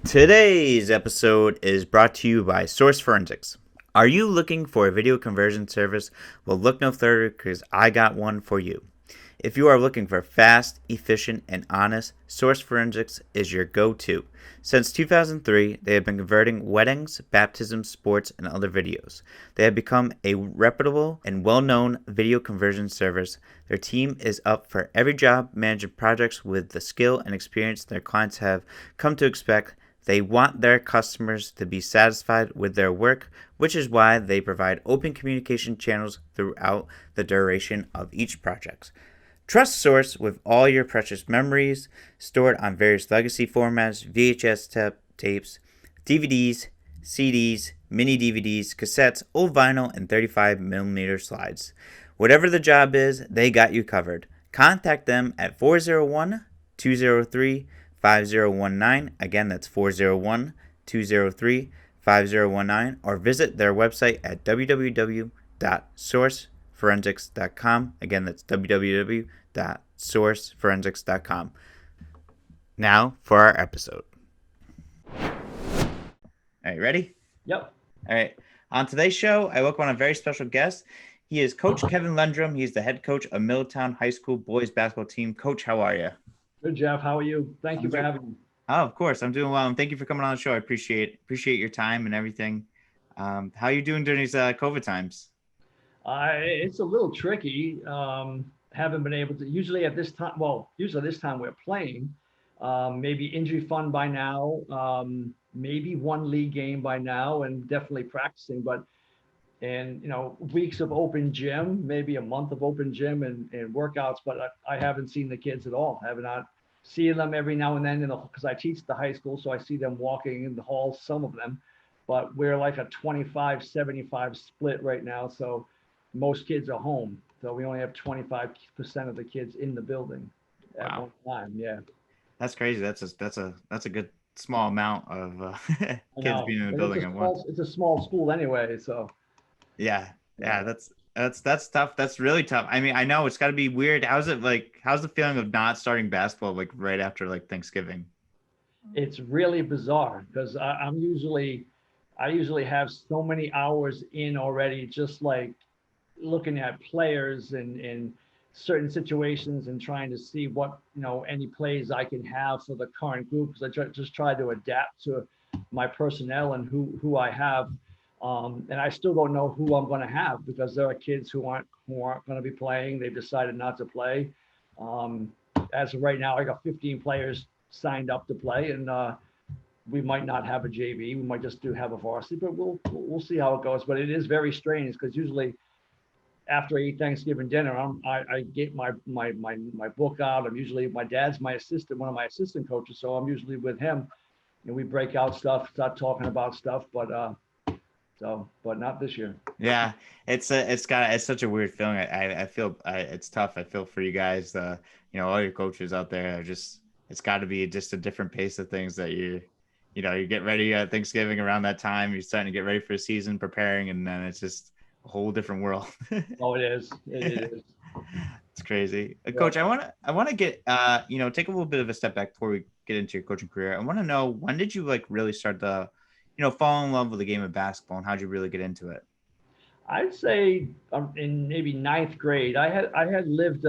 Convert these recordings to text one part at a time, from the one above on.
Today's episode is brought to you by Source Forensics. Are you looking for a video conversion service? Well, look no further because I got one for you. If you are looking for fast, efficient, and honest, Source Forensics is your go-to. Since 2003, they have been converting weddings, baptisms, sports, and other videos. They have become a reputable and well-known video conversion service. Their team is up for every job, managing projects with the skill and experience their clients have come to expect. They want their customers to be satisfied with their work, which is why they provide open communication channels throughout the duration of each project. Trust Source with all your precious memories stored on various legacy formats, VHS tapes, DVDs, CDs, mini DVDs, cassettes, old vinyl, and 35mm slides. Whatever the job is, they got you covered. Contact them at 401-203-5019. Again, that's 401-203-5019, or visit their website at www.sourceforensics.com. Again, that's www.sourceforensics.com. Now for our episode. All right, ready? Yep. All right. On today's show, I welcome on a very special guest. He is Coach Kevin Lendrum. He's the head coach of Middletown High School boys basketball team. Coach, how are you? Good, Jeff. How are you? Thank you for having me. Oh, of course. I'm doing well. And thank you for coming on the show. I appreciate your time and everything. How are you doing during these COVID times? It's a little tricky. Haven't been able to, usually this time we're playing. Maybe injury fund by now, maybe one league game by now, and definitely practicing. And weeks of open gym, maybe a month of open gym and workouts, but I haven't seen the kids at all. I have not seen them every now and then, because I teach the high school, so I see them walking in the halls, some of them. But we're like a 25-75 split right now, so most kids are home. So we only have 25% of the kids in the building at one time. Yeah, that's crazy. That's a good small amount of kids being in the building at once. It's a small school anyway, so. Yeah, that's tough. That's really tough. I mean, I know it's got to be weird. How's it like? How's the feeling of not starting basketball like right after like Thanksgiving? It's really bizarre because I usually have so many hours in already, just like looking at players and certain situations and trying to see what any plays I can have for the current group, because I just try to adapt to my personnel and who I have. And I still don't know who I'm going to have, because there are kids who aren't going to be playing. They've decided not to play. As of right now, I got 15 players signed up to play, and we might not have a JV. We might just have a varsity, but we'll see how it goes. But it is very strange, because usually after I eat Thanksgiving dinner, I get my book out. My dad's my assistant, one of my assistant coaches, so I'm usually with him, and we break out stuff, start talking about stuff, but not this year. Yeah, it's such a weird feeling. I feel it's tough. I feel for you guys. All your coaches out there are just. It's got to be just a different pace of things that you get ready at Thanksgiving around that time. You're starting to get ready for the season, preparing, and then it's just a whole different world. Oh, it is. It is. It's crazy. Coach, I want to get take a little bit of a step back before we get into your coaching career. I want to know, when did you like really start to fall in love with the game of basketball, and how'd you really get into it? I'd say in maybe ninth grade. I had lived.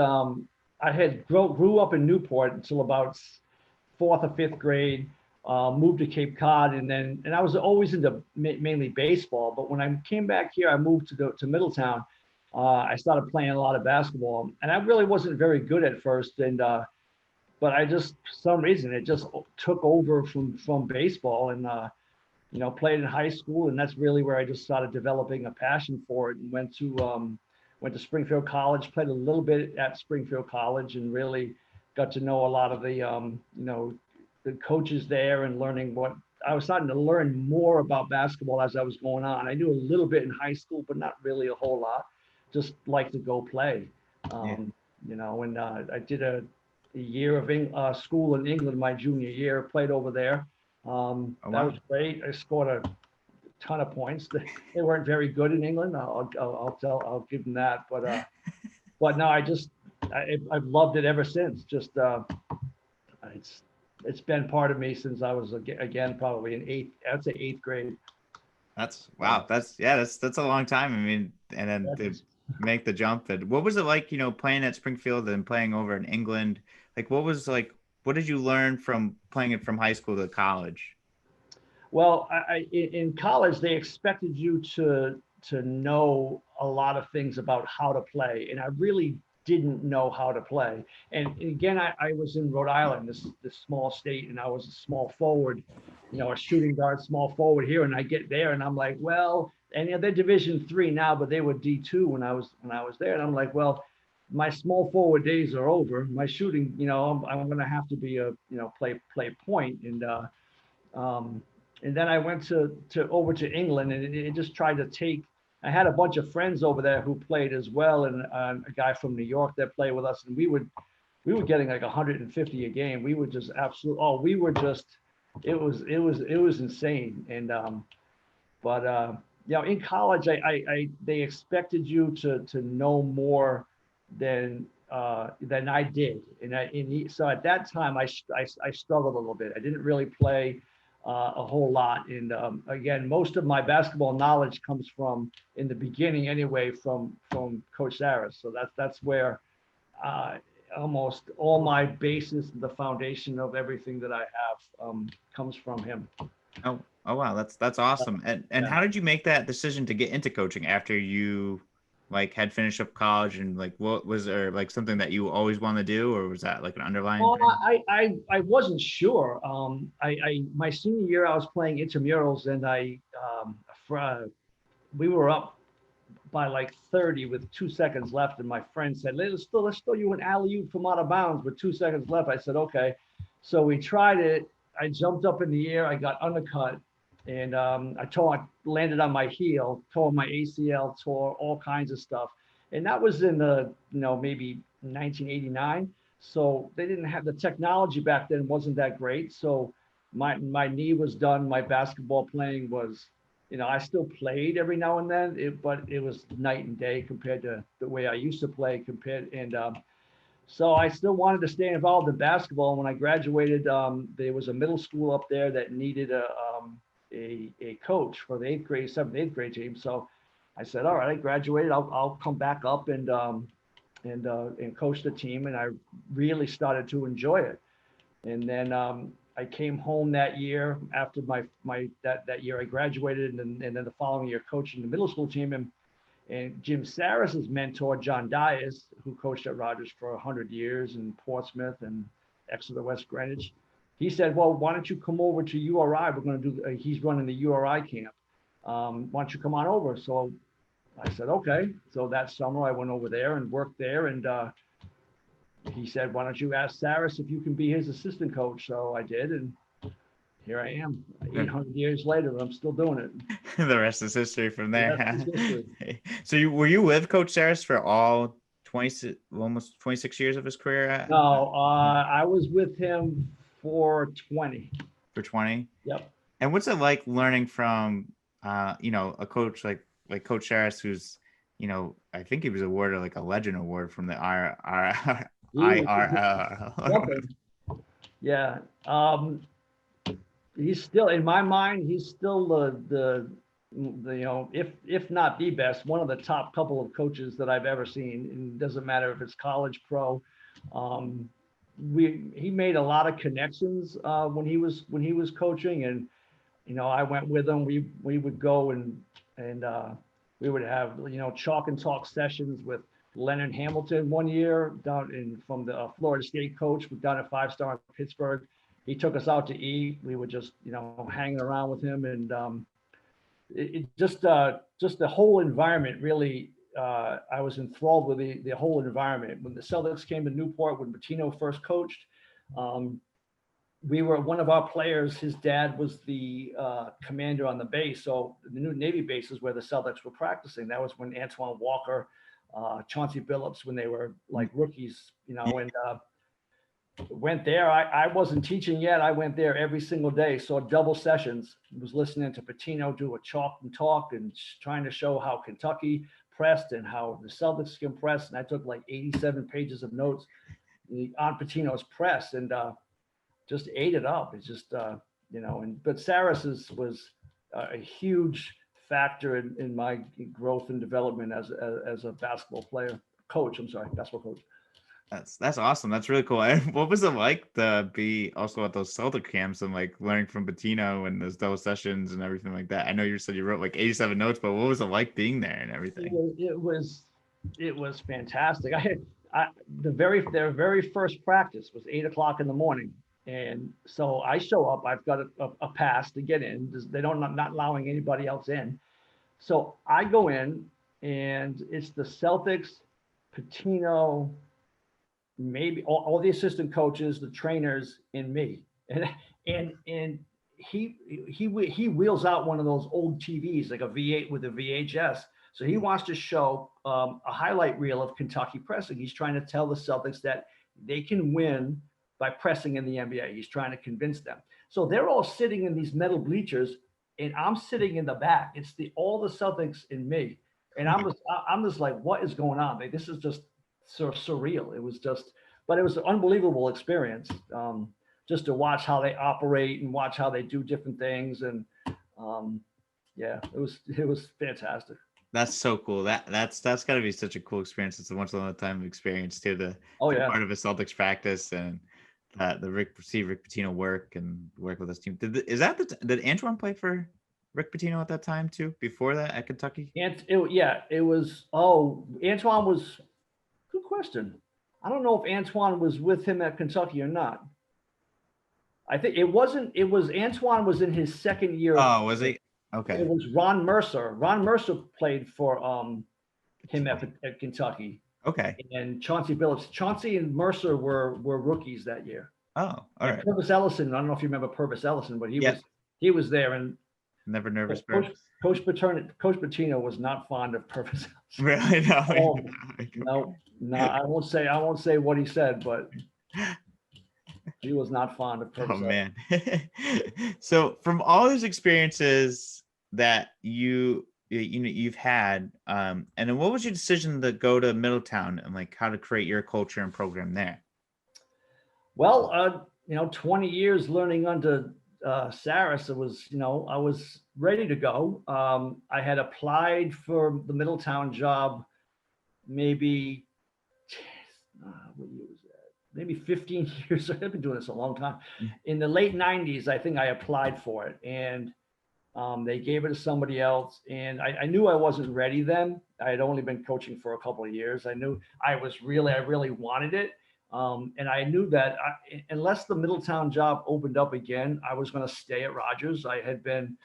I had grew up in Newport until about fourth or fifth grade. Moved to Cape Cod, and I was always into mainly baseball. But when I came back here, I moved to Middletown. I started playing a lot of basketball, and I really wasn't very good at first. But I just, for some reason, it just took over from baseball, and played in high school, and that's really where I just started developing a passion for it, and went to Springfield College, played a little bit at Springfield College, and really got to know a lot of the coaches there, and I was starting to learn more about basketball as I was going on. I knew a little bit in high school, but not really a whole lot. Just like to go play, and I did a year of school in England my junior year, played over there. That was great. I scored a ton of points. They weren't very good in England. I'll give them that. But no, I've loved it ever since. Just it's been part of me since I was again probably in I'd say eighth grade. That's So wow. That's a long time. I mean, and then that to is. make the jump. And what was it like, playing at Springfield and playing over in England? Like, what did you learn from playing it from high school to college? Well, in college they expected you to know a lot of things about how to play, and I really didn't know how to play. And again, I was in Rhode Island, this small state, and I was a small forward, a shooting guard, small forward here, and I get there, and I'm like, well, and they're Division III now, but they were D2 when I was there, and I'm like, well, my small forward days are over. My shooting, I'm going to have to be play point, um, and then I went to over to England, and it just tried to take. I had a bunch of friends over there who played as well, and a guy from New York that played with us, and we were getting like 150 a game. We were just absolute. Oh, we were just. It was insane, and but in college, I they expected you to know more than I did, so at that time I struggled a little bit. I didn't really play a whole lot, and again, most of my basketball knowledge comes from in the beginning anyway from Coach Psaras. So that's where uh, almost all my basis, the foundation of everything that I have comes from him. Oh wow, that's awesome. And Yeah. how did you make that decision to get into coaching after you like had finished up college, and like what was there like something that you always wanted to do, or was that like an underlying Well, thing? I wasn't sure. I my senior year I was playing intramurals, and we were up by like 30 with 2 seconds left, and my friend said, let's throw you an alley oop from out of bounds with 2 seconds left. I said, okay. So we tried it. I jumped up in the air. I got undercut, and I landed on my heel, tore my ACL, tore all kinds of stuff. And that was in the, maybe 1989. So they didn't have the technology back then, wasn't that great. So my knee was done. My basketball playing was, I still played every now and then, but it was night and day compared to the way I used to play. So I still wanted to stay involved in basketball. When I graduated, there was a middle school up there that needed a coach for the eighth grade, seventh, eighth grade team. So I said, all right, I graduated. I'll come back up and coach the team. And I really started to enjoy it. And then I came home that year after that year I graduated, and then the following year coaching the middle school team. And Jim Saras's mentor, John Dias, who coached at Rogers for 100 years in Portsmouth and Exeter West Greenwich, he said, well, why don't you come over to URI? We're going to do, he's running the URI camp. Why don't you come on over? So I said, okay. So that summer I went over there and worked there. And he said, why don't you ask Saras if you can be his assistant coach? So I did. And here I am 800 years later. I'm still doing it. The rest is history from The rest is there. history. So were you with Coach Saris for all 20, almost 26 years of his career No, I was with him for 20. for 20? Yep. And what's it like learning from a coach like Coach Saris, who's, I think he was awarded like a legend award from the He was IRL. something. Yeah. He's still, in my mind, he's still the if not the best, one of the top couple of coaches that I've ever seen. And it doesn't matter if it's college, pro. Um, he made a lot of connections when he was coaching, and I went with him. We would go and we would have chalk and talk sessions with Leonard Hamilton one year from the Florida State coach down at 5-Star in Pittsburgh. He took us out to eat. We were just hanging around with him, and it just the whole environment really. I was enthralled with the whole environment. When the Celtics came to Newport, when Pitino first coached, we were one of our players. His dad was the commander on the base, so the new Navy base is where the Celtics were practicing. That was when Antoine Walker, Chauncey Billups, when they were like rookies, and went there. I wasn't teaching yet. I went there every single day. Saw double sessions. Was listening to Pitino do a chalk and talk and trying to show how Kentucky pressed and how the Celtics can press. And I took like 87 pages of notes on Pitino's press. And just ate it up. It's just, but Saras was a huge factor in my growth and development as a basketball player, coach. I'm sorry, basketball coach. That's awesome. That's really cool. And what was it like to be also at those Celtic camps and like learning from Bettino and those sessions and everything like that? I know you said you wrote like 87 notes, but what was it like being there and everything? It was fantastic. Their very first practice was 8 o'clock in the morning. And so I show up, I've got a pass to get in. They don't, not allowing anybody else in. So I go in and it's the Celtics, Patino, maybe all the assistant coaches, the trainers, and me. And he wheels out one of those old TVs, like a V8 with a VHS. So he wants to show a highlight reel of Kentucky pressing. He's trying to tell the Celtics that they can win by pressing in the NBA. He's trying to convince them. So they're all sitting in these metal bleachers, and I'm sitting in the back. It's all the Celtics and me, and I'm just like, what is going on? Like, this is just so surreal. It was just, but it was an unbelievable experience. Just to watch how they operate and watch how they do different things, and yeah, it was fantastic. That's so cool. That's got to be such a cool experience. It's a once in a lifetime experience too. To Oh be yeah. part of a Celtics practice and Rick Pitino work and work with his team. Did Antoine play for Rick Pitino at that time too? Before that at Kentucky? It was. Oh, Antoine was. Good question. I don't know if Antoine was with him at Kentucky or not. I think it wasn't. It was Antoine was in his second year. Oh, was he? Okay. It was Ron Mercer. Ron Mercer played for him at Kentucky. Okay. And Chauncey Billups. Chauncey and Mercer were rookies that year. Oh, all right. Purvis Ellison. I don't know if you remember Purvis Ellison, but he was there. And never nervous. Coach Pitino was not fond of Purvis Ellison. Really? No. No. I won't say what he said, but he was not fond of Purvis. Oh man. So from all those experiences that you've had, and then what was your decision to go to Middletown and like how to create your culture and program there? Well, 20 years learning under Psaras, it was, I was ready to go. I had applied for the Middletown job maybe, what year was that? Maybe 15 years. I've been doing this a long time. In the late 90s, I think I applied for it, and they gave it to somebody else. And I knew I wasn't ready then. I had only been coaching for a couple of years. I knew I really wanted it. And I knew that unless the Middletown job opened up again, I was going to stay at Rogers. I had been,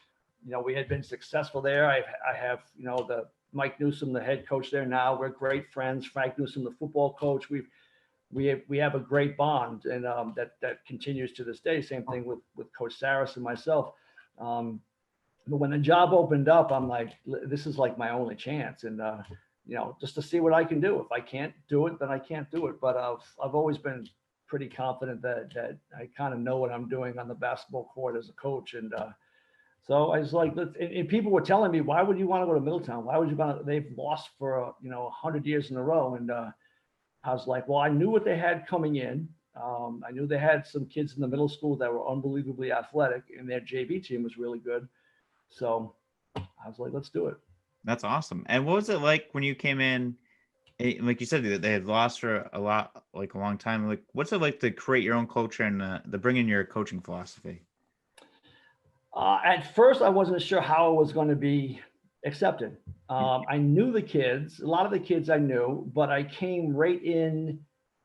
we had been successful there. I have, the Mike Newsom, the head coach there now. We're great friends. Frank Newsom, the football coach. We have a great bond, and that continues to this day. Same thing with Coach Psaras and myself. But when the job opened up, I'm like, this is like my only chance, and just to see what I can do. If I can't do it, then I can't do it. But I've always been pretty confident that I kind of know what I'm doing on the basketball court as a coach, and so I was like, and people were telling me, why would you want to go to Middletown? Why would you want to? They've lost for 100 years in a row, and I was like, well, I knew what they had coming in. I knew they had some kids in the middle school that were unbelievably athletic, and their JV team was really good. So I was like, let's do it. That's awesome. And what was it like when you came in? Like you said, they had lost for a long time. Like, what's it like to create your own culture and to bring in your coaching philosophy? At first, I wasn't sure how it was going to be accepted. I knew the kids, a lot of the kids I knew, but I came right in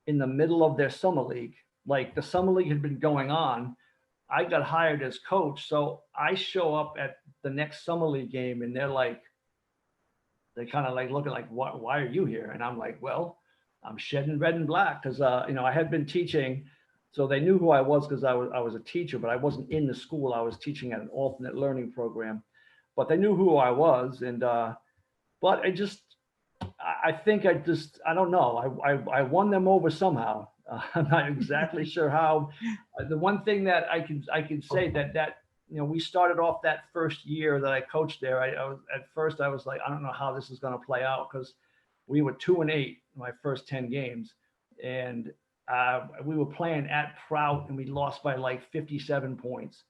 the middle of their summer league. Like the summer league had been going on. I got hired as coach. So I show up at the next summer league game, and they're kind of like looking like, why are you here? And I'm like, well, I'm shedding red and black because, I had been teaching. So they knew who I was because I was a teacher, but I wasn't in the school. I was teaching at an alternate learning program, but they knew who I was. And, but I think I don't know. I won them over somehow. I'm not exactly sure how. The one thing that I can say that we started off that first year that I coached there. At first I was like, I don't know how this is going to play out because we were 2-8 in my first 10 games, and we were playing at Prout and we lost by like 57 points.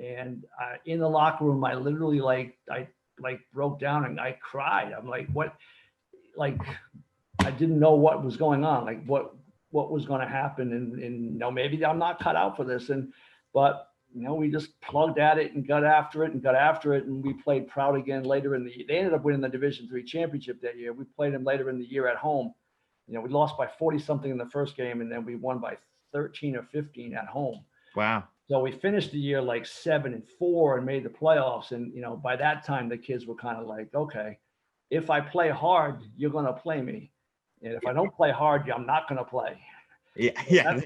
And in the locker room, I literally I broke down and I cried. I'm like, what? Like, I didn't know what was going on, like what was going to happen. And maybe I'm not cut out for this. But we just plugged at it and got after it. And we played Prout again later in the year. They ended up winning the Division III championship that year. We played them later in the year at home. We lost by 40 something in the first game, and then we won by 13 or 15 at home. Wow. So we finished the year like 7-4 and made the playoffs. And, by that time, the kids were kind of like, okay, if I play hard, you're going to play me. And if I don't play hard, I'm not going to play. Yeah.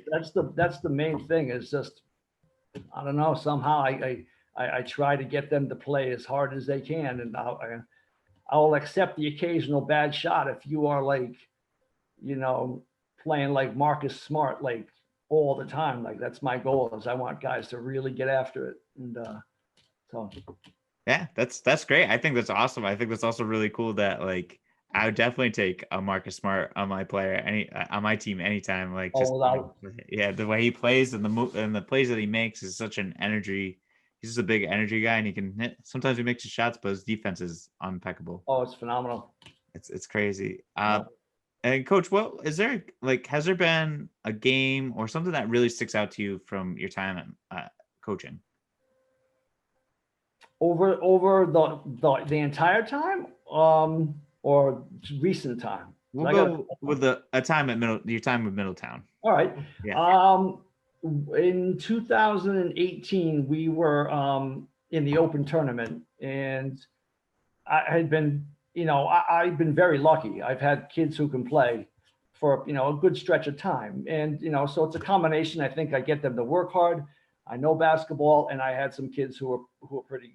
That's the main thing, is just, I don't know, somehow I try to get them to play as hard as they can. And I'll accept the occasional bad shot if you are like, playing like Marcus Smart, like all the time. Like, that's my goal, is I want guys to really get after it. And so. Yeah, that's great. I think that's awesome. I think that's also really cool that, like, I would definitely take a Marcus Smart on my on my team anytime. Like, just the way he plays and the plays that he makes is such an energy. He's just a big energy guy, and he can hit. Sometimes he makes his shots, but his defense is impeccable. Oh, it's phenomenal. It's crazy. And Coach, has there been a game or something that really sticks out to you from your time coaching? Over the entire time, or recent time? We'll go with a time at your time with Middletown. All right. Yeah. In 2018, we were in the Open tournament, and I had been, I've been very lucky. I've had kids who can play for, a good stretch of time. And, so it's a combination. I think I get them to work hard. I know basketball, and I had some kids who were pretty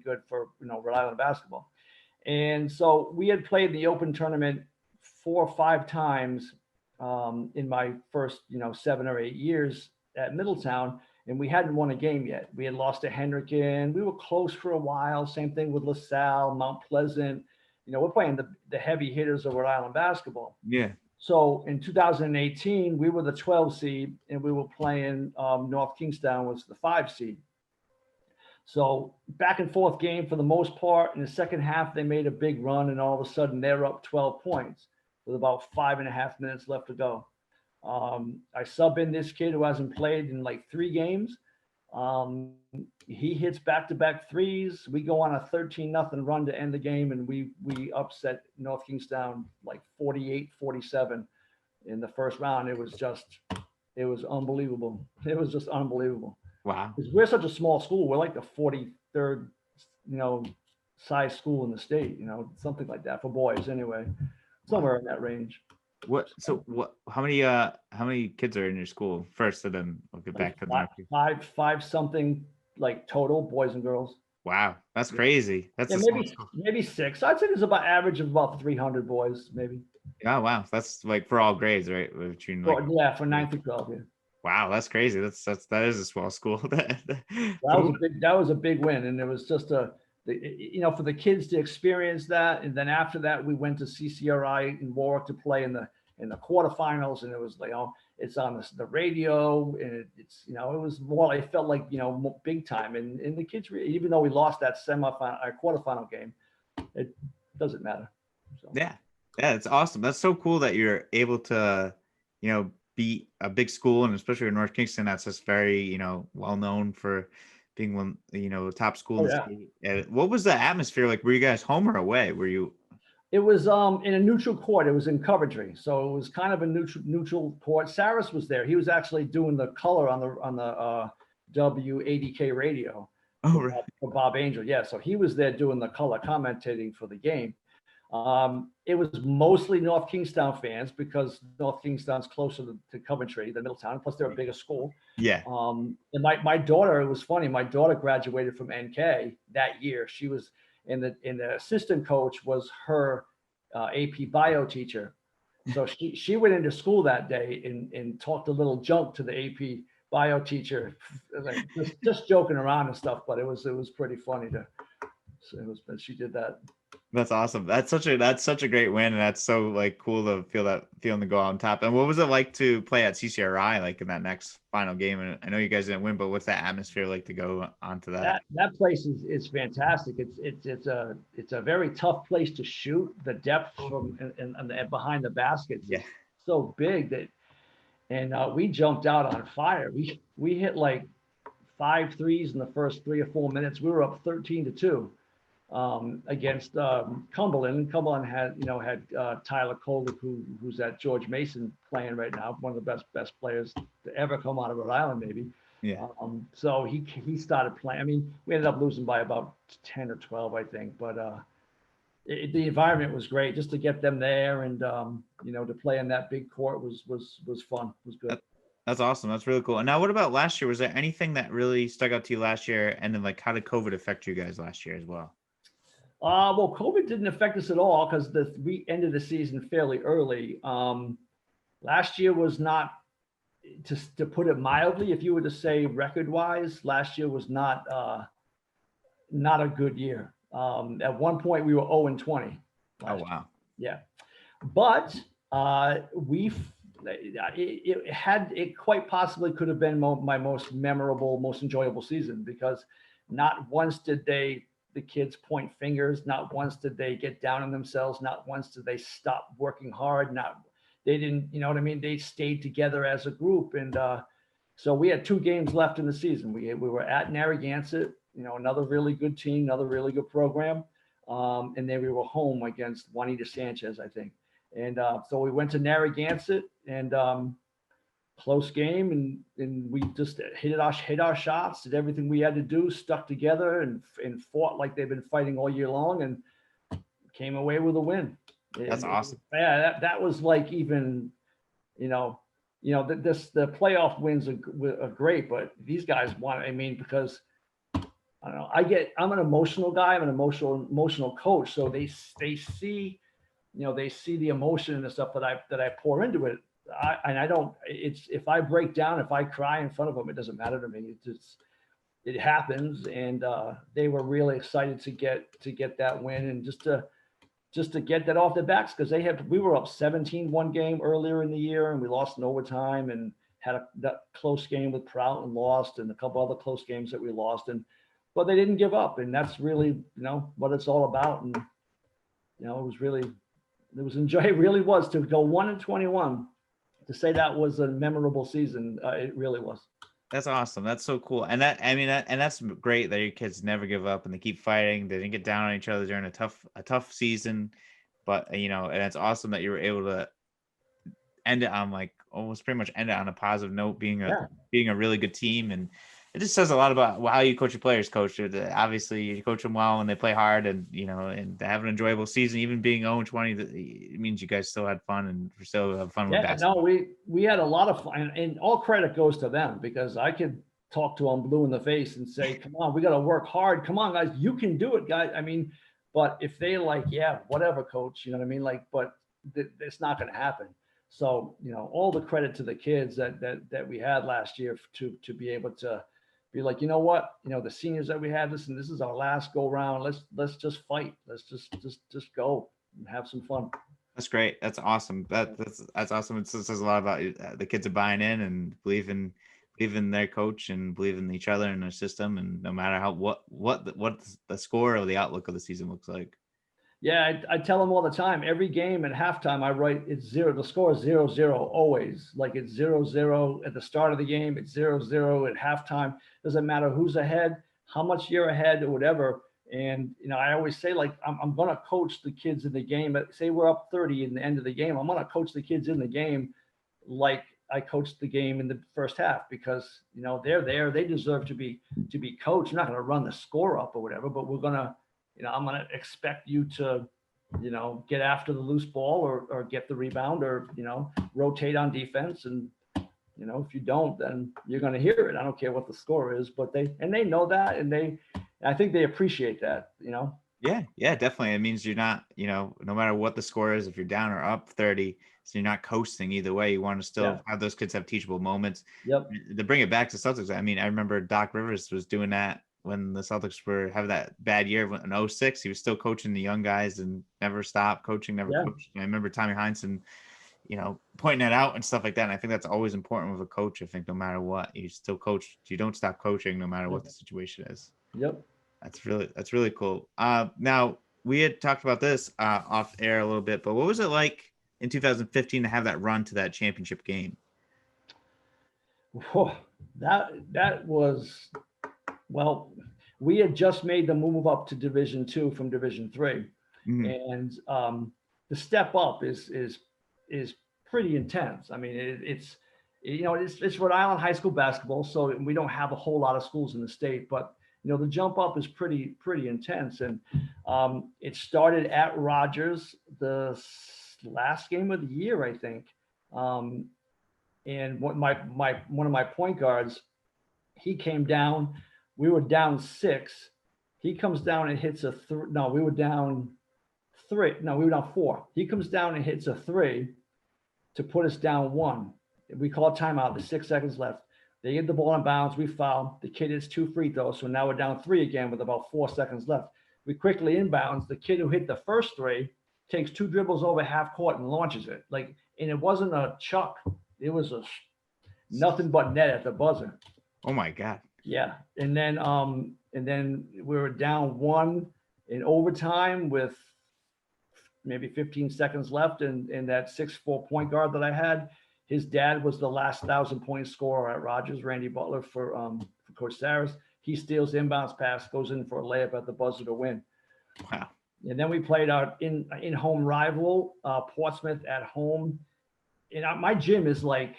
good for, Rhode Island basketball. And so we had played the Open tournament 4 or 5 times in my first, 7 or 8 years at Middletown, and we hadn't won a game yet. We had lost to Henrican. We were close for a while. Same thing with LaSalle, Mount Pleasant. We're playing the heavy hitters of Rhode Island basketball. Yeah. So in 2018, we were the 12 seed, and we were playing North Kingstown was the 5 seed. So back and forth game for the most part. In the second half, they made a big run, and all of a sudden they're up 12 points with about 5.5 minutes left to go. I sub in this kid who hasn't played in like 3 games. He hits back-to-back threes. We go on a 13-0 run to end the game, and we upset North Kingstown like 48-47 in the first round. It was unbelievable. It was just unbelievable. Wow. Because we're such a small school. We're like the 43rd, size school in the state, something like that for boys anyway, somewhere in that range. How many kids are in your school first, and then we'll get back to five something, like total boys and girls. Wow, that's crazy. That's maybe 6. I'd say there's about average of about 300 boys, maybe. Oh wow, that's like for all grades, right? For 9th to 12. Yeah. Wow, that's crazy. That is a small school. that was a big win, and it was just for the kids to experience that. And then after that, we went to CCRI in Warwick to play in the quarterfinals, and it was like, it's on the radio, and it's it was more. I felt like big time, and the kids, even though we lost that quarterfinal game, it doesn't matter. So. Yeah, it's awesome. That's so cool that you're able to beat a big school, and especially in North Kingston, that's just very well known for being one top school in the state. What was the atmosphere like? Were you guys home or away? It was in a neutral court. It was in Coventry, so it was kind of a neutral court. Psaras was there. He was actually doing the color on the W80K radio. Oh, right. For Bob Angel. Yeah, so he was there doing the color commentating for the game. It was mostly North Kingstown fans, because North Kingstown's closer to Coventry than Middletown. Plus, they're a bigger school. Yeah. And my daughter, it was funny. My daughter graduated from NK that year. She was and the assistant coach was her AP bio teacher. So she went into school that day and talked a little junk to the AP bio teacher, like just joking around and stuff. But it was pretty funny So she did that. That's awesome. That's such a great win, and that's so like cool to feel that feeling to go on top. And what was it like to play at CCRI like in that next final game? And I know you guys didn't win, but what's that atmosphere like to go onto that? That place is fantastic. It's a very tough place to shoot. The depth from and behind the baskets Yeah. is so big that, and we jumped out on fire. We hit like 5 threes in the first 3 or 4 minutes. We were up 13-2 against Cumberland. Cumberland had Tyler Kolek, who's at George Mason playing right now, one of the best players to ever come out of Rhode Island, maybe. Yeah. So he started playing. I mean, we ended up losing by about 10 or 12, I think, but the environment was great just to get them there, and to play in that big court was fun. It was good. That's awesome. That's really cool. And now, what about last year? Was there anything that really stuck out to you last year? And then, like, how did COVID affect you guys last year as well? Well, COVID didn't affect us at all because we ended the season fairly early. Last year was not, to put it mildly, if you were to say record-wise, last year was not a good year. At one point, we were 0-20. Oh, wow. Yeah, but it quite possibly could have been my most memorable, most enjoyable season, because not once did the kids point fingers, not once did they get down on themselves, not once did they stop working hard, they didn't, you know what I mean? They stayed together as a group. And so we had 2 games left in the season. We were at Narragansett, another really good team, another really good program. And then we were home against Juanita Sanchez, I think. And so we went to Narragansett, and close game, and we just hit our shots, did everything we had to do, stuck together, and fought like they've been fighting all year long, and came away with a win. That's awesome. Yeah, that was like, even, the playoff wins are great, but these guys want, because I don't know, I'm an emotional guy, I'm an emotional coach, so they see, they see the emotion and the stuff that I pour into it. If I break down, if I cry in front of them, it doesn't matter to me. It happens. And they were really excited to get that win, and just to get that off their backs, because we were up 17 one game earlier in the year, and we lost in overtime, and had that close game with Prout and lost, and a couple other close games that we lost, but they didn't give up. And that's really, what it's all about. And, it really was to go 1-21. To say that was a memorable season, it really was. That's awesome. That's so cool. And that's great that your kids never give up and they keep fighting. They didn't get down on each other during a tough season, but and it's awesome that you were able to end it on almost pretty much end it on a positive note, being a really good team. And it just says a lot about how you coach your players, Coach. Obviously, you coach them well and they play hard, and and they have an enjoyable season. Even being 0-20, it means you guys still had fun and still have fun with basketball. No, we had a lot of fun, and all credit goes to them, because I could talk to them blue in the face and say, "Come on, we got to work hard. Come on, guys, you can do it, guys." But if they whatever, coach, you know what I mean? But it's not going to happen. So all the credit to the kids that we had last year to be able to be like, the seniors that we had, listen, this is our last go round. Let's just fight. Let's just go and have some fun. That's great. That's awesome. That's awesome. It says a lot about the kids are buying in and believe in their coach and believe in each other and their system. And no matter what the score or the outlook of the season looks like. Yeah, I tell them all the time. Every game at halftime, I write it's 0. The score is 0-0 always. Like, it's 0-0 at the start of the game. It's 0-0 at halftime. Doesn't matter who's ahead, how much you're ahead, or whatever. And I always say, I'm going to coach the kids in the game. Say we're up 30 in the end of the game, I'm going to coach the kids in the game like I coached the game in the first half, because they're there. They deserve to be coached. I'm not going to run the score up or whatever, but we're going to. I'm going to expect you to, get after the loose ball or get the rebound, or, rotate on defense. And, if you don't, then you're going to hear it. I don't care what the score is, but they know that. And I think they appreciate that, Yeah, definitely. It means you're not, no matter what the score is, if you're down or up 30, so you're not coasting either way. You want to still have those kids have teachable moments. Yep. To bring it back to Celtics, I remember Doc Rivers was doing that when the Celtics were having that bad year in 06. He was still coaching the young guys and never stopped coaching, never Yeah. coached. I remember Tommy Heinsohn, pointing that out and stuff like that. And I think that's always important with a coach. I think no matter what, you still coach. You don't stop coaching no matter what the situation is. Yep. That's really cool. Now we had talked about this off air a little bit, but what was it like in 2015 to have that run to that championship game? Whew, that was, well, we had just made the move up to Division Two from Division Three, Mhm. and the step up is pretty intense. I mean, it's Rhode Island high school basketball, so we don't have a whole lot of schools in the state, but the jump up is pretty intense, and it started at Rogers, the last game of the year, I think. Um, and one of my point guards, he came down. We were down 6. He comes down and hits a three. No, we were down 3. No, we were down 4. He comes down and hits a 3 to put us down 1. We call timeout. There's 6 seconds left. They get the ball in bounds. We foul. The kid hits 2 free throws. So now we're down 3 again with about 4 seconds left. We quickly inbounds. The kid who hit the first 3 takes 2 dribbles over half court and launches it. And it wasn't a chuck. It was nothing but net at the buzzer. Oh my God. Yeah. And then we were down 1 in overtime with maybe 15 seconds left. And that 6'4" point guard that I had, his dad was the last 1,000-point scorer at Rogers, Randy Butler, for Coach Psaras. He steals the inbounds pass, goes in for a layup at the buzzer to win. Wow. And then we played our in-home rival, Portsmouth at home. And my gym is like,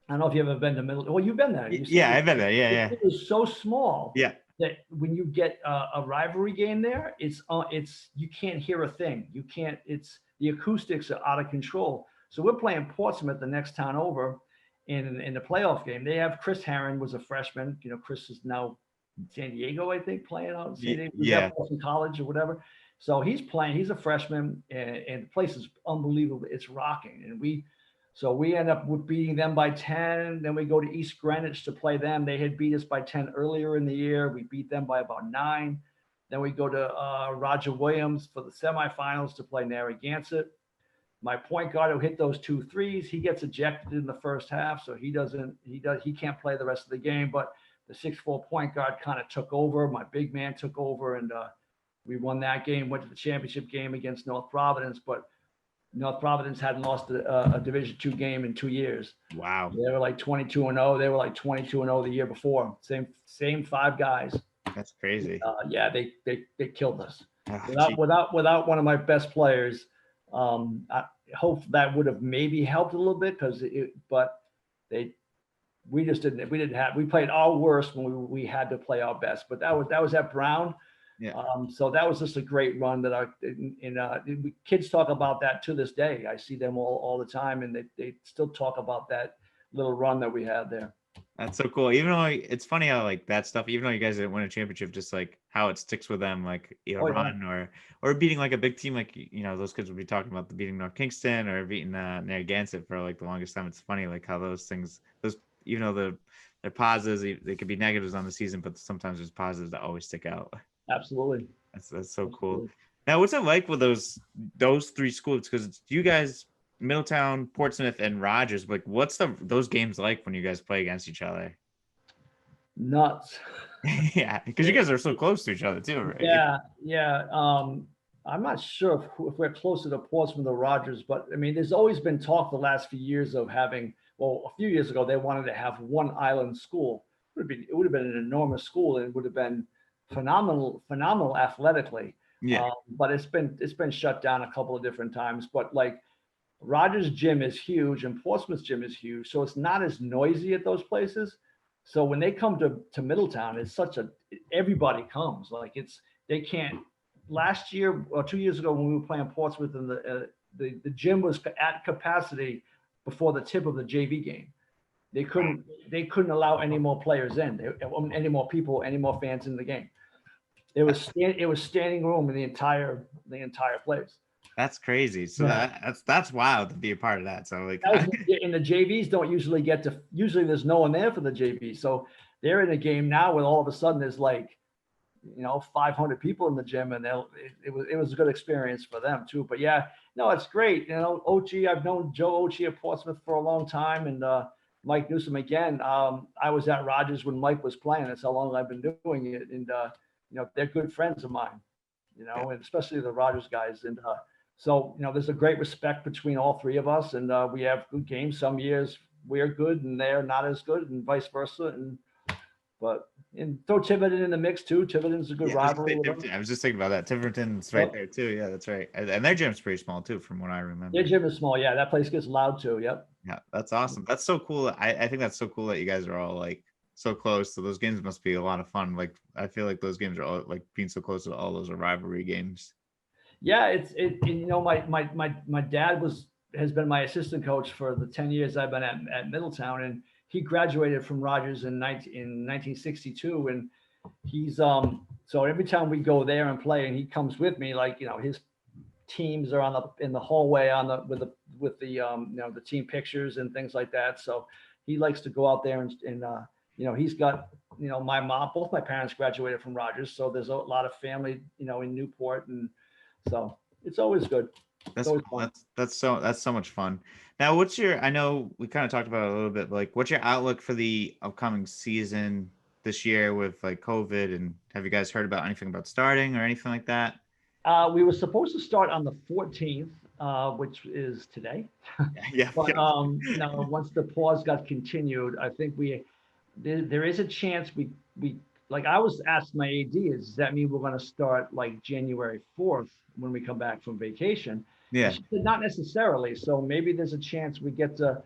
I don't know if you've ever been to Middletown. Well, you've been there. Yeah, I've been there. Yeah. It is so small. Yeah. That when you get a rivalry game there, it's you can't hear a thing. You can't. It's the acoustics are out of control. So we're playing Portsmouth, the next town over, in the playoff game. They have Chris Herron, was a freshman. Chris is now in San Diego, I think, playing out in San Diego. He's at Boston College or whatever. So he's playing. He's a freshman, and the place is unbelievable. It's rocking, and we end up with beating them by 10. Then we go to East Greenwich to play them. They had beat us by 10 earlier in the year. We beat them by about 9. Then we go to Roger Williams for the semifinals to play Narragansett. My point guard who hit those 2 threes, he gets ejected in the first half, so he can't play the rest of the game. But the 6'4" point guard kind of took over. My big man took over, and we won that game. Went to the championship game against North Providence, but North Providence hadn't lost a Division II game in 2 years. Wow. They were like 22-0. They were like 22-0 the year before. Same 5 guys. That's crazy. Yeah, they killed us. Oh, without one of my best players. I hope that would have maybe helped a little bit we played our worst when we had to play our best. But that was at Brown. Yeah. So that was just a great run that kids talk about that to this day. I see them all the time, and they still talk about that little run that we had there. That's so cool. Even though it's funny how like that stuff, even though you guys didn't win a championship, just like how it sticks with them, like run or beating like a big team, like those kids would be talking about the beating North Kingston or beating Narragansett for like the longest time. It's funny like how those even though they're positives, they could be negatives on the season, but sometimes there's positives that always stick out. Absolutely. That's so cool. Now, what's it like with those 3 schools? Because you guys, Middletown, Portsmouth, and Rogers, like what's those games like when you guys play against each other? Nuts. Yeah, because you guys are so close to each other too, right? Yeah. I'm not sure if we're closer to Portsmouth or Rogers, but I mean, there's always been talk the last few years of having. Well, a few years ago, they wanted to have one island school. It would have been an enormous school, and it would have been phenomenal athletically. Yeah. But it's been shut down a couple of different times. But like Rogers' gym is huge and Portsmouth's gym is huge, so it's not as noisy at those places. So when they come to Middletown, it's everybody comes. Like they can't. Last year or 2 years ago when we were playing Portsmouth, and the gym was at capacity before the tip of the JV game. They couldn't allow any more players in, any more people, any more fans in the game. It was standing room in the entire place. That's crazy. So that's wild to be a part of that. So like, and the JVs don't usually usually there's no one there for the JV. So they're in a game now where all of a sudden there's like, 500 people in the gym, and it was a good experience for them too. But yeah, no, it's great. Ochi, I've known Joe Ochi at Portsmouth for a long time, and Mike Newsom again. I was at Rogers when Mike was playing. That's how long I've been doing it, and they're good friends of mine. And especially the Rogers guys, and so there's a great respect between all three of us, and we have good games. Some years we're good and they're not as good, and vice versa, and throw Tiverton in the mix too. Tiverton's a good rivalry. I was just thinking about that. Tiverton's right there too. Yeah, that's right. And their gym's pretty small too, from what I remember. Their gym is small. Yeah, that place gets loud too. Yep. Yeah, that's awesome. That's so cool. I think that's so cool that you guys are all like so close. So those games must be a lot of fun. Like I feel like those games are all like being so close to all those are rivalry games. Yeah, my dad has been my assistant coach for the 10 years I've been at Middletown, and he graduated from Rogers in 1962, and he's so every time we go there and play, and he comes with me, like his teams are in the hallway with the the team pictures and things like that. So he likes to go out there and he's got my mom, both my parents graduated from Rogers, so there's a lot of family in Newport, and so it's always good. That's cool. That's so much fun. Now, I know we kind of talked about it a little bit, but like, what's your outlook for the upcoming season this year with like COVID, and have you guys heard about anything about starting or anything like that? We were supposed to start on the 14th, which is today. Yeah. But no, once the pause got continued, I think there is a chance we like I was asked my AD, does that mean we're going to start like January 4th when we come back from vacation? Yeah. She said, not necessarily. So maybe there's a chance we get to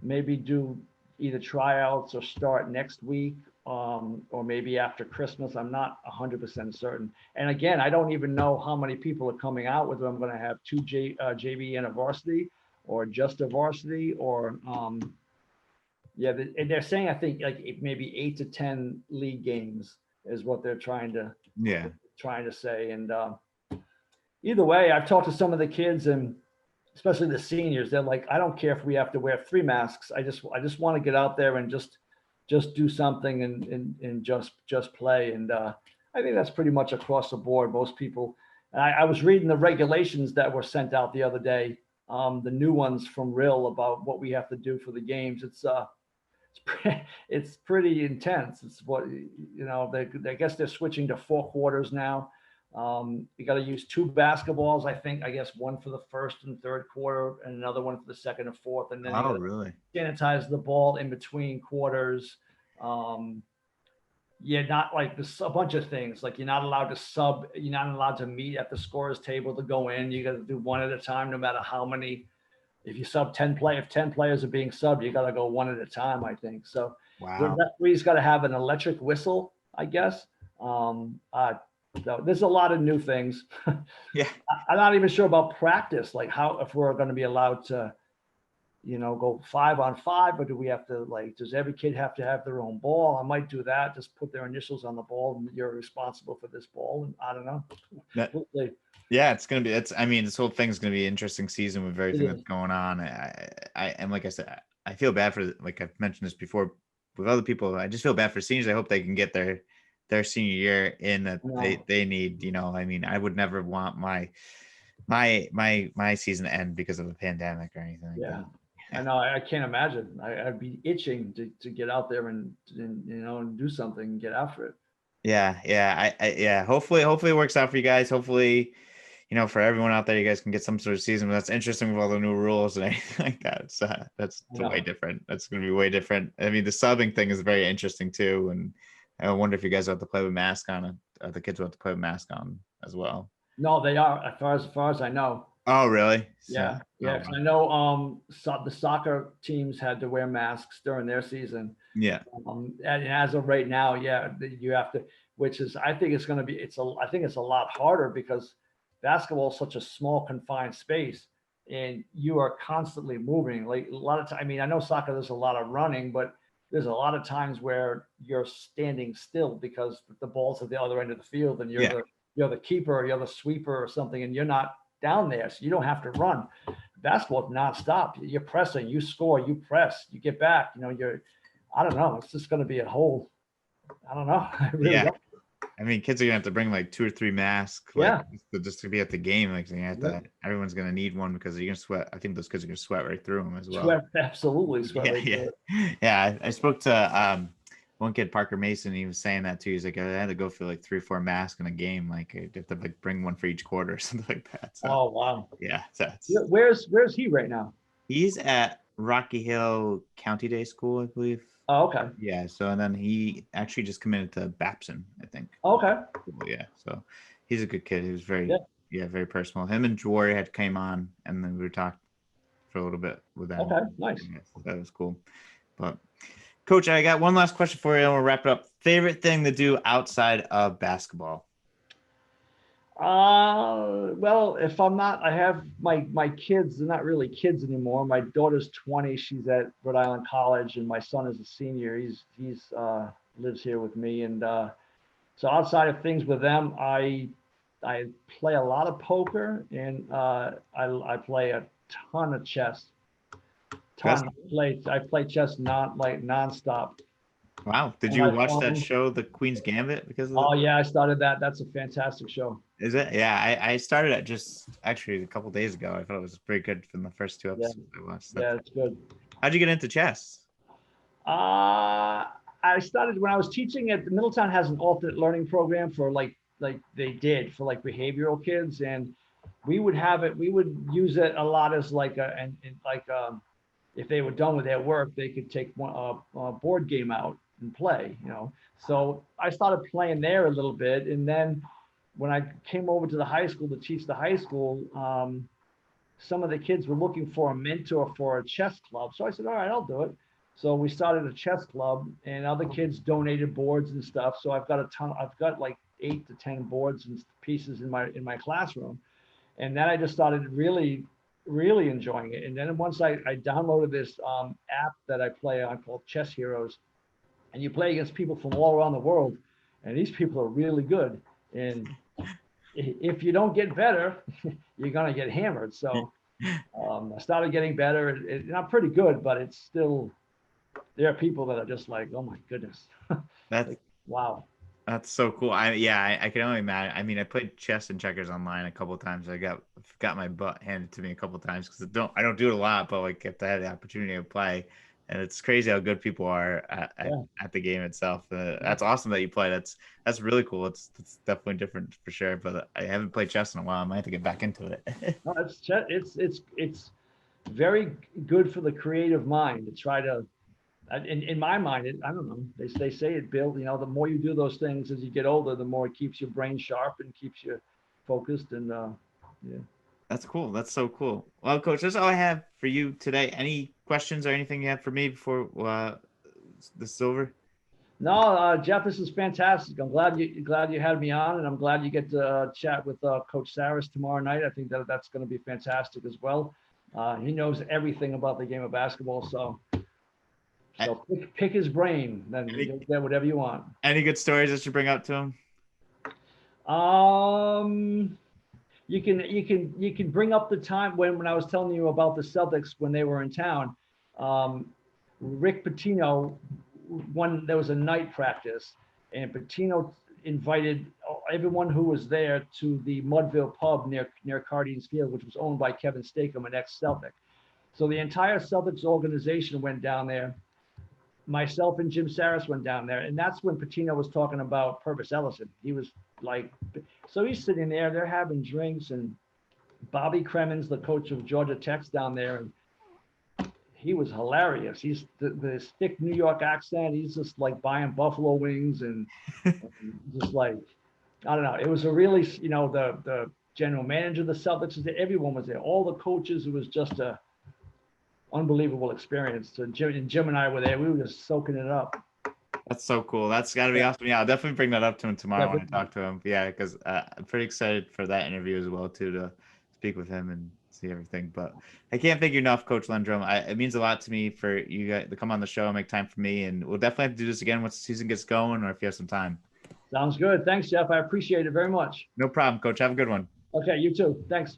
maybe do either tryouts or start next week, or maybe after Christmas. I'm not 100% certain. And again, I don't even know how many people are coming out, whether I'm going to have two JV and a varsity, or just a varsity, or and they're saying I think like maybe 8 to 10 league games is what they're trying to say. And either way, I've talked to some of the kids, and especially the seniors. They're like, I don't care if we have to wear 3 masks. I just want to get out there and just do something and just play. And I think that's pretty much across the board. Most people. I was reading the regulations that were sent out the other day, the new ones from RIL about what we have to do for the games. It's pretty intense. It's what I guess they're switching to 4 quarters now. You got to use 2 basketballs, I guess one for the first and third quarter and another one for the second and fourth, and then really sanitize the ball in between quarters. Not like a bunch of things, like you're not allowed to sub, you're not allowed to meet at the scorer's table to go in. You got to do one at a time, no matter how many. If you sub 10 if 10 players are being subbed, you got to go one at a time, I think. So the referee's got to have an electric whistle, I guess. So there's a lot of new things. Yeah. I'm not even sure about practice, like if we're going to be allowed to, go 5-on-5, or do we have to, like, does every kid have to have their own ball? I might do that. Just put their initials on the ball, and you're responsible for this ball. And I don't know. Yeah, this whole thing's going to be an interesting season with everything that's going on. And like I said, I feel bad for, like I've mentioned this before with other people. I just feel bad for seniors. I hope they can get their senior year in that they need, I would never want my season to end because of a pandemic or anything like that. I know. I can't imagine. I'd be itching to get out there and do something and get after it. Yeah. Hopefully it works out for you guys. Hopefully, for everyone out there, you guys can get some sort of season. That's interesting with all the new rules and anything like that. So that's way different. That's going to be way different. I mean, the subbing thing is very interesting too. And I wonder if you guys have to play with mask on. The kids will have to play with mask on as well. No, they are, as far as I know. Oh, really? Yeah. I know the soccer teams had to wear masks during their season. Yeah. And as of right now, you have to, which is, I think it's going to be, I think it's a lot harder because basketball is such a small confined space, and you are constantly moving. Like a lot of time, I know soccer, there's a lot of running, but there's a lot of times where you're standing still because the ball's at the other end of the field, and you're the keeper, or you're the sweeper or something, and you're not down there, so you don't have to run. Basketball nonstop. You're pressing, you score, you press, you get back. I don't know. It's just going to be a whole I don't know. I really Yeah. don't. I mean, kids are gonna have to bring like 2 or 3 masks, like Yeah. just to be at the game. Like, you have Yep. to, everyone's gonna need one because you're gonna sweat. I think those kids are gonna sweat right through them as well. Sweat, absolutely sweat Yeah, right yeah, through it. yeah. I spoke to one kid, Parker Mason. He was saying that too. He's like, I had to go for like 3 or 4 masks in a game. Like, you have to like bring one for each quarter or something like that. So Oh, wow. yeah, that's Where's he right now? he's at Rocky Hill County Day School, I believe. Oh, okay. Yeah. So and then he actually just committed to Babson, I think. Okay. Yeah. So he's a good kid. He was very, Yeah. yeah, very personal. Him and Jory had came on, and then we talked for a little bit with them. Okay. Nice. Yeah, so that was cool. But Coach, I got one last question for you, and we'll wrap it up. Favorite thing to do outside of basketball? Well, if I'm not, I have my kids. They're not really kids anymore. My daughter's 20. She's at Rhode Island College, and my son is a senior. He's lives here with me, and so outside of things with them, I play a lot of poker, and I play a ton of chess. That's Ton. I play chess not like nonstop wow. Did on you my watch that phone. show, The Queen's Gambit? Because of Oh yeah, I started that. That's a fantastic show. is it? Yeah, I started it just actually a couple days ago. I thought it was pretty good from the first 2 Yeah, episodes I watched. That yeah, it's good. how'd you get into chess? I started when I was teaching at Middletown has an alternate learning program for like they did for like behavioral kids, and we would have it. We would use it a lot as like a and like if they were done with their work, they could take one a board game out and play. So I started playing there a little bit, and then when I came over to the high school to teach the high school, some of the kids were looking for a mentor for a chess club. So I said, all right, I'll do it. So we started a chess club, and other kids donated boards and stuff. So I've got a ton. I've got like 8 to 10 boards and pieces in my classroom, and then I just started really enjoying it. And then once I downloaded this app that I play on called Chess Heroes, and you play against people from all around the world, and these people are really good. And if you don't get better, you're gonna get hammered. So I started getting better, and I'm pretty good, but it's still there are people that are just like, oh my goodness, That's like wow. that's so cool. I can only imagine. I mean, I played chess and checkers online a couple of times. I got my butt handed to me a couple of times because I don't do it a lot, but like if I had the opportunity to play, and it's crazy how good people are Yeah, at the game itself. yeah. That's awesome that you play. That's really cool. It's definitely different for sure. But I haven't played chess in a while. I might have to get back into it. No, it's very good for the creative mind to try to. In my mind, I don't know. They say it, Bill. The more you do those things as you get older, the more it keeps your brain sharp and keeps you focused. And yeah. That's cool. That's so cool. Well, Coach, that's all I have for you today. Any questions or anything you have for me before this is over? No, Jeff, this is fantastic. I'm glad you had me on, and I'm glad you get to chat with Coach Psaras tomorrow night. I think that's going to be fantastic as well. He knows everything about the game of basketball, so A- pick his brain, then Any, you'll get whatever you want. any good stories that you bring up to him? Um, you can bring up the time when I was telling you about the Celtics when they were in town. Rick Pitino, one there was a night practice, and Pitino invited everyone who was there to the Mudville pub near Cardines Field, which was owned by Kevin Stakem, an ex-Celtic. So the entire Celtics organization went down there. Myself and Jim Psaras went down there, and that's when Pitino was talking about Purvis Ellison. He was like, so he's sitting there, they're having drinks, and Bobby Cremins, the coach of Georgia Tech's down there, and he was hilarious. He's this thick New York accent. He's just like buying buffalo wings and just like, I don't know. It was a really, the general manager of the Celtics was there. Everyone was there. All the coaches. It was just a unbelievable experience. So Jim and I were there. We were just soaking it up. That's so cool. That's got to be awesome. Yeah, I'll definitely bring that up to him tomorrow when I Definitely. talk to him. Yeah, because I'm pretty excited for that interview as well too, to speak with him and see everything. But I can't thank you enough, Coach Lendrum. It means a lot to me for you guys to come on the show and make time for me. And we'll definitely have to do this again once the season gets going, or if you have some time. Sounds good. Thanks, Jeff. I appreciate it very much. No problem, Coach. Have a good one. Okay, you too. Thanks.